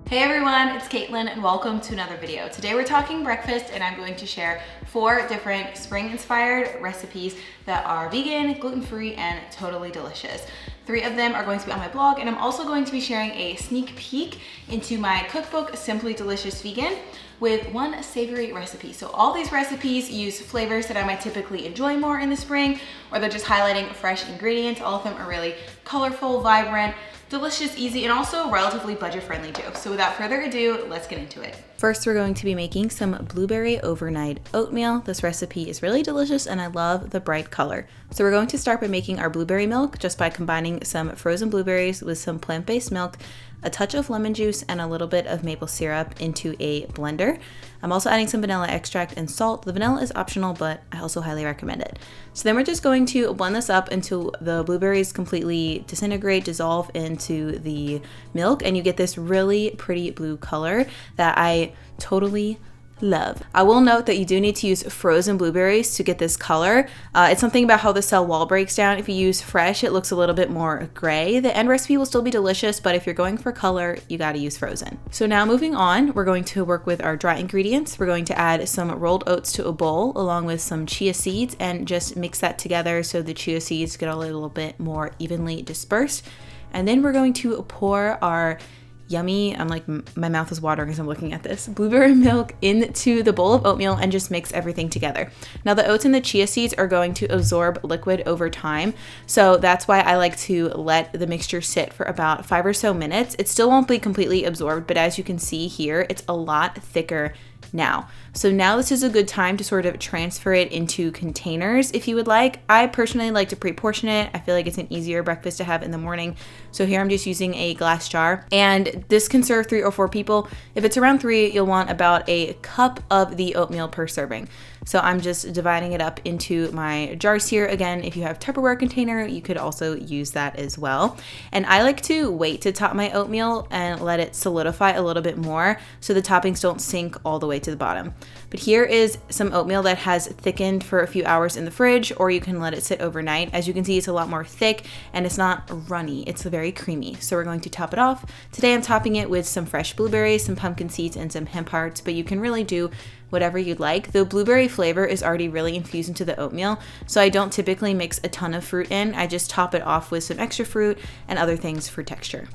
Hey everyone, it's Caitlin and welcome to another video. Today we're talking breakfast and I'm going to share 4 different spring-inspired recipes that are vegan, gluten-free, and totally delicious. 3 of them are going to be on my blog, and I'm also going to be sharing a sneak peek into my cookbook, Simply Delicious Vegan, with 1 savory recipe. So all these recipes use flavors that I might typically enjoy more in the spring, or they're just highlighting fresh ingredients. All of them are really colorful, vibrant, delicious, easy, and also relatively budget-friendly too. So without further ado, let's get into it. First, we're going to be making some blueberry overnight oatmeal. This recipe is really delicious and I love the bright color. So we're going to start by making our blueberry milk just by combining some frozen blueberries with some plant-based milk, a touch of lemon juice, and a little bit of maple syrup into a blender. I'm also adding some vanilla extract and salt. The vanilla is optional, but I also highly recommend it. So then we're just going to blend this up until the blueberries completely disintegrate, dissolve into the milk, and you get this really pretty blue color that I totally love. I will note that you do need to use frozen blueberries to get this color. It's something about how the cell wall breaks down. If you use fresh, it looks a little bit more gray. The end recipe will still be delicious, but if you're going for color, you gotta use frozen. So now moving on, we're going to work with our dry ingredients. We're going to add some rolled oats to a bowl along with some chia seeds and just mix that together so the chia seeds get a little bit more evenly dispersed. And then we're going to pour our yummy, my mouth is watering as I'm looking at this, blueberry milk into the bowl of oatmeal and just mix everything together. Now the oats and the chia seeds are going to absorb liquid over time, so that's why I like to let the mixture sit for about 5 or so minutes. It still won't be completely absorbed, but as you can see here, it's a lot thicker now. So now this is a good time to sort of transfer it into containers if you would like. I personally like to pre-portion it. I feel like it's an easier breakfast to have in the morning. So here I'm just using a glass jar, and this can serve 3 or 4 people. If it's around 3, you'll want about a cup of the oatmeal per serving. So I'm just dividing it up into my jars here. Again, if you have Tupperware container, you could also use that as well. And I like to wait to top my oatmeal and let it solidify a little bit more so the toppings don't sink all the way to the bottom. But here is some oatmeal that has thickened for a few hours in the fridge, or you can let it sit overnight. As you can see, it's a lot more thick and it's not runny. It's very creamy. So we're going to top it off. Today I'm topping it with some fresh blueberries, some pumpkin seeds, and some hemp hearts, but you can really do whatever you'd like. The blueberry flavor is already really infused into the oatmeal, so I don't typically mix a ton of fruit in. I just top it off with some extra fruit and other things for texture.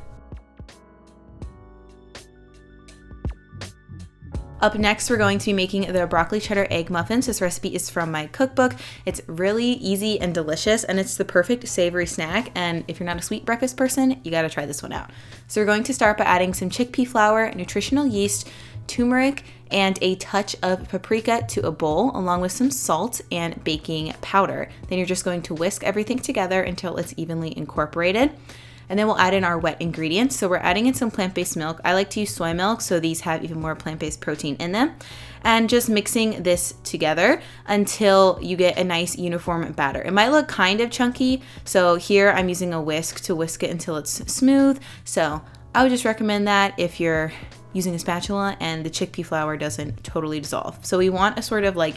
Up next, we're going to be making the broccoli cheddar egg muffins. This recipe is from my cookbook. It's really easy and delicious, and it's the perfect savory snack. And if you're not a sweet breakfast person, you gotta try this one out. So we're going to start by adding some chickpea flour, nutritional yeast, turmeric, and a touch of paprika to a bowl, along with some salt and baking powder. Then you're just going to whisk everything together until it's evenly incorporated. And then we'll add in our wet ingredients. So we're adding in some plant-based milk. I like to use soy milk, so these have even more plant-based protein in them. And just mixing this together until you get a nice uniform batter. It might look kind of chunky, so here I'm using a whisk to whisk it until it's smooth. So I would just recommend that if you're using a spatula and the chickpea flour doesn't totally dissolve. So we want a sort of like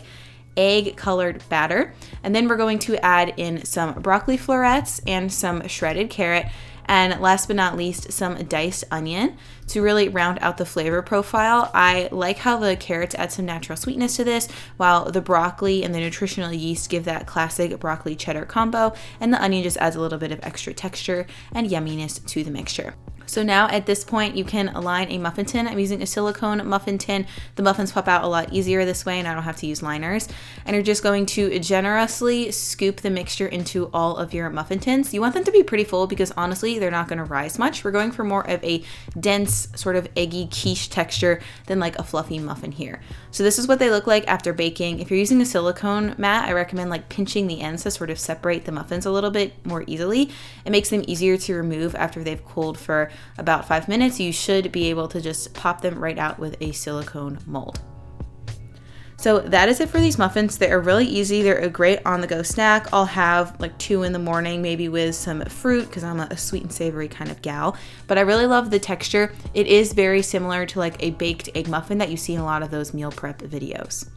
egg colored batter. And then we're going to add in some broccoli florets and some shredded carrot. And last but not least, some diced onion to really round out the flavor profile. I like how the carrots add some natural sweetness to this, while the broccoli and the nutritional yeast give that classic broccoli cheddar combo, and the onion just adds a little bit of extra texture and yumminess to the mixture. So now at this point, you can align a muffin tin. I'm using a silicone muffin tin. The muffins pop out a lot easier this way and I don't have to use liners. And you're just going to generously scoop the mixture into all of your muffin tins. You want them to be pretty full because honestly, they're not gonna rise much. We're going for more of a dense, sort of eggy quiche texture than like a fluffy muffin here. So this is what they look like after baking. If you're using a silicone mat, I recommend like pinching the ends to sort of separate the muffins a little bit more easily. It makes them easier to remove after they've cooled for about 5 minutes. You should be able to just pop them right out with a silicone mold. So that is it for these muffins. They are really easy. They're a great on-the-go snack. I'll have like 2 in the morning, maybe with some fruit because I'm a sweet and savory kind of gal. But I really love the texture. It is very similar to like a baked egg muffin that you see in a lot of those meal prep videos.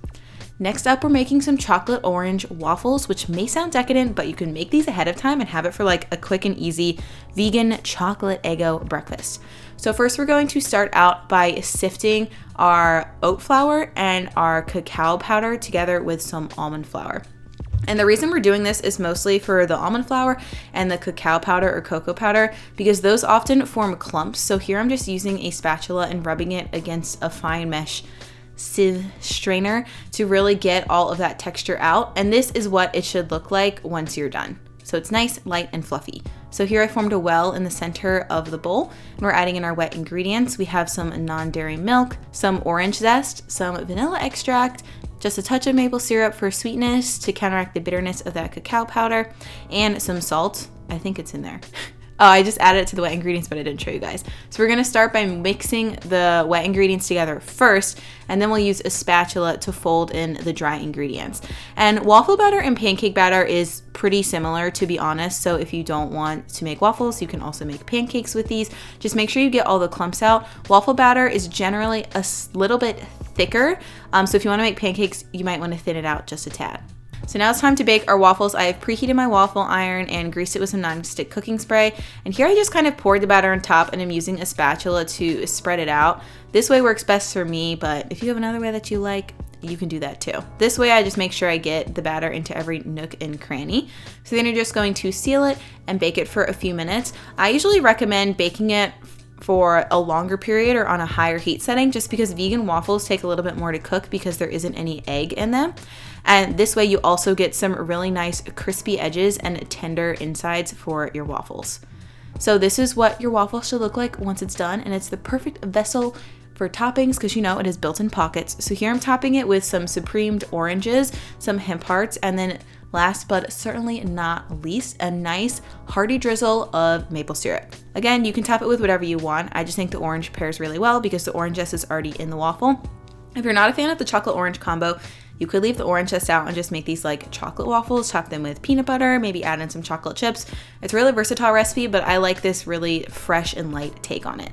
Next up, we're making some chocolate orange waffles, which may sound decadent, but you can make these ahead of time and have it for like a quick and easy vegan chocolate Eggo breakfast. So first we're going to start out by sifting our oat flour and our cacao powder together with some almond flour. And the reason we're doing this is mostly for the almond flour and the cacao powder or cocoa powder because those often form clumps. So here I'm just using a spatula and rubbing it against a fine mesh sieve strainer to really get all of that texture out. And this is what it should look like once you're done. So it's nice, light, and fluffy. So here I formed a well in the center of the bowl, and we're adding in our wet ingredients. We have some non-dairy milk, some orange zest, some vanilla extract, just a touch of maple syrup for sweetness to counteract the bitterness of that cacao powder, and some salt. I think it's in there. Oh, I just added it to the wet ingredients, but I didn't show you guys. So we're gonna start by mixing the wet ingredients together first, and then we'll use a spatula to fold in the dry ingredients. And waffle batter and pancake batter is pretty similar, to be honest. So if you don't want to make waffles, you can also make pancakes with these. Just make sure you get all the clumps out. Waffle batter is generally a little bit thicker. So if you wanna make pancakes, you might wanna thin it out just a tad. So now it's time to bake our waffles. I have preheated my waffle iron and greased it with some non-stick cooking spray. And here I just kind of poured the batter on top and I'm using a spatula to spread it out. This way works best for me, but if you have another way that you like, you can do that too. This way I just make sure I get the batter into every nook and cranny. So then you're just going to seal it and bake it for a few minutes. I usually recommend baking it for a longer period or on a higher heat setting just because vegan waffles take a little bit more to cook because there isn't any egg in them. And this way you also get some really nice crispy edges and tender insides for your waffles. So this is what your waffle should look like once it's done, and it's the perfect vessel for toppings because you know it has built-in pockets. So here I'm topping it with some supremed oranges, some hemp hearts, and then last but certainly not least, a nice hearty drizzle of maple syrup. Again, you can top it with whatever you want. I just think the orange pairs really well because the orange zest is already in the waffle. If you're not a fan of the chocolate orange combo, you could leave the orange zest out and just make these like chocolate waffles, top them with peanut butter, maybe add in some chocolate chips. It's a really versatile recipe, but I like this really fresh and light take on it.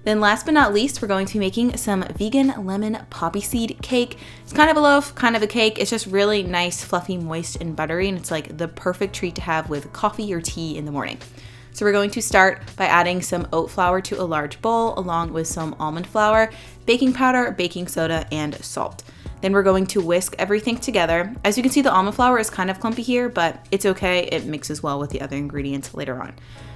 Then last but not least, we're going to be making some vegan lemon poppy seed cake. It's kind of a loaf, kind of a cake. It's just really nice, fluffy, moist, and buttery, and it's like the perfect treat to have with coffee or tea in the morning. So we're going to start by adding some oat flour to a large bowl along with some almond flour, baking powder, baking soda, and salt. Then we're going to whisk everything together. As you can see, the almond flour is kind of clumpy here, but it's okay. It mixes well with the other ingredients later on.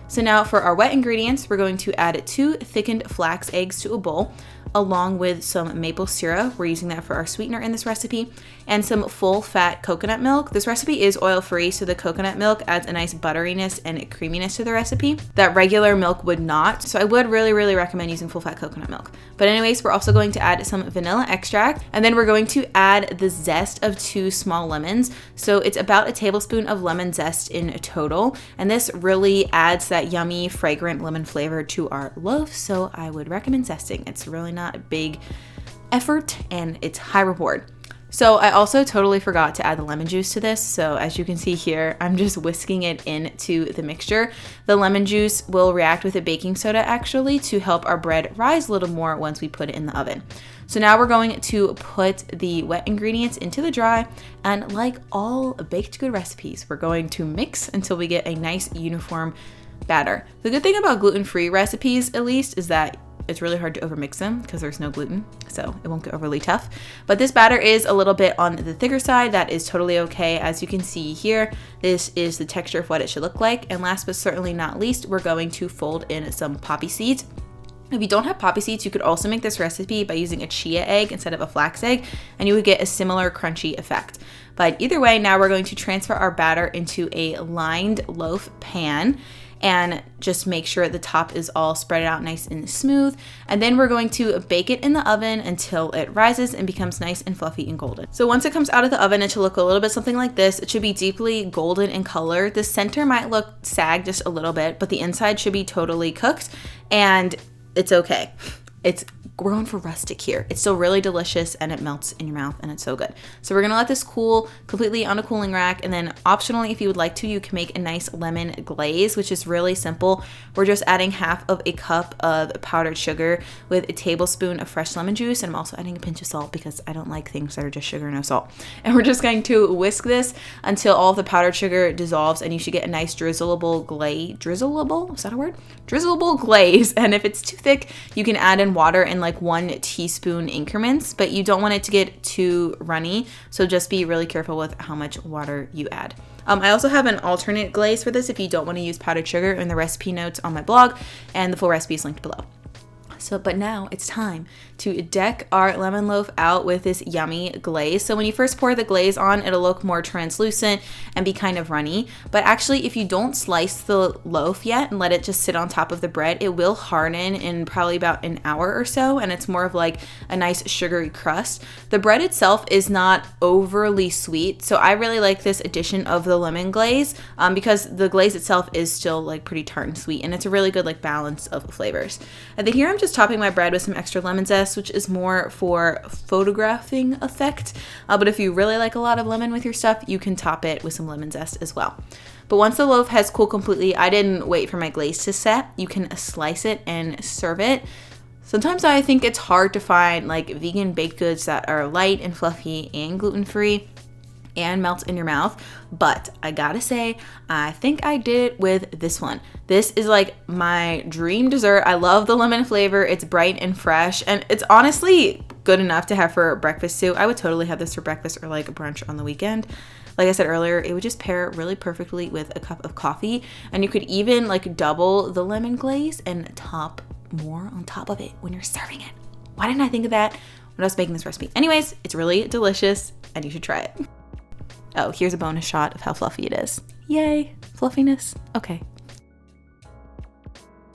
So now for our wet ingredients, we're going to add 2 thickened flax eggs to a bowl, along with some maple syrup. We're using that for our sweetener in this recipe, and some full fat coconut milk. This recipe is oil free, so the coconut milk adds a nice butteriness and creaminess to the recipe that regular milk would not. So I would really recommend using full fat coconut milk. But anyways, we're also going to add some vanilla extract, and then we're going to add the zest of 2 small lemons. So it's about a tablespoon of lemon zest in total, and this really adds that yummy, fragrant lemon flavor to our loaf. So I would recommend zesting. It's really not a big effort and it's high reward. So I also totally forgot to add the lemon juice to this. So as you can see here, I'm just whisking it into the mixture. The lemon juice will react with the baking soda actually to help our bread rise a little more once we put it in the oven. So now we're going to put the wet ingredients into the dry, and like all baked good recipes, we're going to mix until we get a nice uniform batter. The good thing about gluten-free recipes, at least, is that it's really hard to overmix them because there's no gluten, so it won't get overly tough. But this batter is a little bit on the thicker side. That is totally okay. As you can see here, this is the texture of what it should look like. And last but certainly not least, we're going to fold in some poppy seeds. If you don't have poppy seeds, you could also make this recipe by using a chia egg instead of a flax egg, and you would get a similar crunchy effect. But either way, now we're going to transfer our batter into a lined loaf pan and just make sure the top is all spread out nice and smooth. And then we're going to bake it in the oven until it rises and becomes nice and fluffy and golden. So once it comes out of the oven, it should look a little bit something like this. It should be deeply golden in color. The center might look sagged just a little bit, but the inside should be totally cooked, and it's okay. it's grown for rustic here. It's still really delicious and it melts in your mouth and it's so good. So we're gonna let this cool completely on a cooling rack, and then optionally, if you would like to, you can make a nice lemon glaze, which is really simple. We're just adding half of a cup of powdered sugar with a tablespoon of fresh lemon juice, and I'm also adding a pinch of salt because I don't like things that are just sugar, no salt. And we're just going to whisk this until all of the powdered sugar dissolves, and you should get a nice drizzleable glaze. Drizzleable? Is that a word? Drizzleable glaze. And if it's too thick, you can add in water in like 1 teaspoon increments, but you don't want it to get too runny. So just be really careful with how much water you add. I also have an alternate glaze for this if you don't want to use powdered sugar, in the recipe notes on my blog, and the full recipe is linked below. So, but now it's time to deck our lemon loaf out with this yummy glaze. So when you first pour the glaze on, it'll look more translucent and be kind of runny. But actually, if you don't slice the loaf yet and let it just sit on top of the bread, it will harden in probably about an hour or so, and it's more of like a nice sugary crust. The bread itself is not overly sweet, so I really like this addition of the lemon glaze because the glaze itself is still like pretty tart and sweet, and it's a really good like balance of flavors. And then here I'm just topping my bread with some extra lemon zest, which is more for photographing effect. But if you really like a lot of lemon with your stuff, you can top it with some lemon zest as well. But once the loaf has cooled completely, I didn't wait for my glaze to set. You can slice it and serve it. Sometimes I think it's hard to find like vegan baked goods that are light and fluffy and gluten-free and melts in your mouth, but I gotta say, I think I did it with this one. This is like my dream dessert. I love the lemon flavor. It's bright and fresh, and it's honestly good enough to have for breakfast too. I would totally have this for breakfast or like a brunch on the weekend. Like I said earlier, it would just pair really perfectly with a cup of coffee, and you could even like double the lemon glaze and top more on top of it when you're serving it. Why didn't I think of that when I was making this recipe? Anyways, it's really delicious and you should try it. Oh, here's a bonus shot of how fluffy it is. Yay, fluffiness. Okay.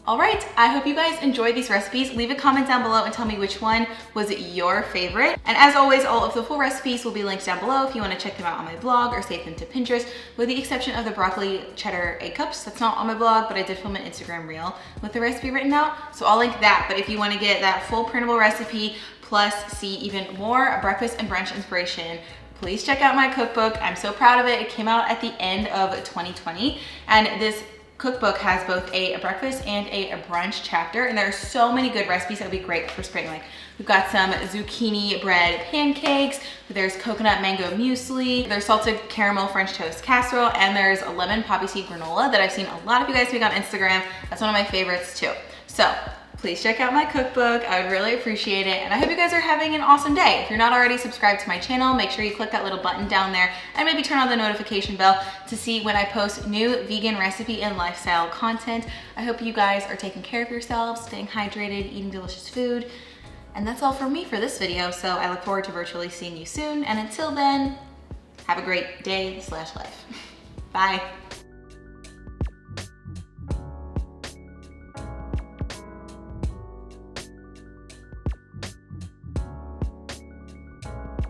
All right, I hope you guys enjoyed these recipes. Leave a comment down below and tell me which one was your favorite. And as always, all of the full recipes will be linked down below if you want to check them out on my blog or save them to Pinterest, with the exception of the broccoli cheddar egg cups. That's not on my blog, but I did film an Instagram reel with the recipe written out, so I'll link that. But if you want to get that full printable recipe, plus see even more breakfast and brunch inspiration, please check out my cookbook. I'm so proud of it. It came out at the end of 2020, and this cookbook has both a breakfast and a brunch chapter, and there are so many good recipes that would be great for spring. Like, we've got some zucchini bread pancakes, there's coconut mango muesli, there's salted caramel French toast casserole, and there's a lemon poppy seed granola that I've seen a lot of you guys make on Instagram. That's one of my favorites too. So please check out my cookbook. I would really appreciate it. And I hope you guys are having an awesome day. If you're not already subscribed to my channel, make sure you click that little button down there and maybe turn on the notification bell to see when I post new vegan recipe and lifestyle content. I hope you guys are taking care of yourselves, staying hydrated, eating delicious food. And that's all from me for this video. So I look forward to virtually seeing you soon. And until then, have a great day/life. Bye.